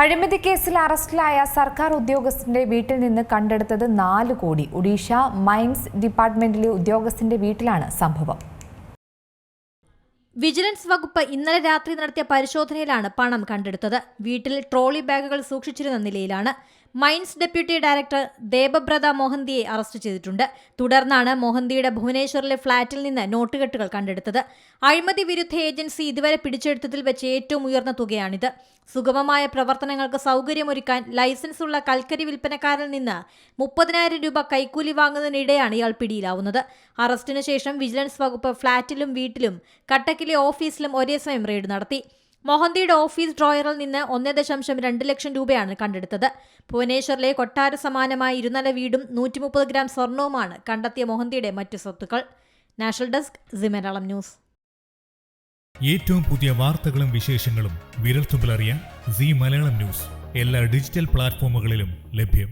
അഴിമതി കേസിൽ അറസ്റ്റിലായ സർക്കാർ ഉദ്യോഗസ്ഥന്റെ വീട്ടിൽ നിന്ന് കണ്ടെടുത്തത് 4 കോടി. ഒഡീഷ മൈൻസ് ഡിപ്പാർട്ട്മെന്റിലെ ഉദ്യോഗസ്ഥന്റെ വീട്ടിലാണ് സംഭവം. വിജിലൻസ് വകുപ്പ് ഇന്നലെ രാത്രി നടത്തിയ പരിശോധനയിലാണ് പണം കണ്ടെടുത്തത്. വീട്ടിൽ ട്രോളി ബാഗുകൾ സൂക്ഷിച്ചിരുന്ന നിലയിലാണ്. മൈൻസ് ഡെപ്യൂട്ടി ഡയറക്ടർ ദേബബ്രത മോഹന്തിയെ അറസ്റ്റ് ചെയ്തിട്ടുണ്ട്. തുടർന്നാണ് മോഹന്തിയുടെ ഭുവനേശ്വറിലെ ഫ്ളാറ്റിൽ നിന്ന് നോട്ടുകെട്ടുകൾ കണ്ടെടുത്തത്. അഴിമതി വിരുദ്ധ ഏജൻസി ഇതുവരെ പിടിച്ചെടുത്തതിൽ വെച്ച് ഏറ്റവും ഉയർന്ന തുകയാണിത്. സുഗമമായ പ്രവർത്തനങ്ങൾക്ക് സൗകര്യമൊരുക്കാൻ ലൈസൻസ് ഉള്ള കൽക്കരി വിൽപ്പനക്കാരിൽ നിന്ന് 30,000 രൂപ കൈക്കൂലി വാങ്ങുന്നതിനിടെയാണ് ഇയാൾ പിടിയിലാവുന്നത്. അറസ്റ്റിന് ശേഷം വിജിലൻസ് വകുപ്പ് ഫ്ളാറ്റിലും വീട്ടിലും കട്ടക്കിലെ ഓഫീസിലും ഒരേ സമയം റെയ്ഡ് നടത്തി. മോഹന്തിയുടെ ഓഫീസ് ഡ്രോയറിൽ നിന്ന് 1.2 ലക്ഷം രൂപയാണ് കണ്ടെടുത്തത്. ഭുവനേശ്വറിലെ കൊട്ടാര സമാനമായ ഇരുനില വീടും 130 ഗ്രാം സ്വർണവുമാണ് കണ്ടെത്തിയ മോഹന്തിയുടെ മറ്റു സ്വത്തുക്കൾ. National desk C Malayalam news. ഏറ്റവും പുതിയ വാർത്തകളും വിശേഷങ്ങളും വിരൽത്തുമ്പിലറിയാൻ സി മലയാളം ന്യൂസ് എല്ലാ ഡിജിറ്റൽ പ്ലാറ്റ്ഫോമുകളിലും ലഭ്യം.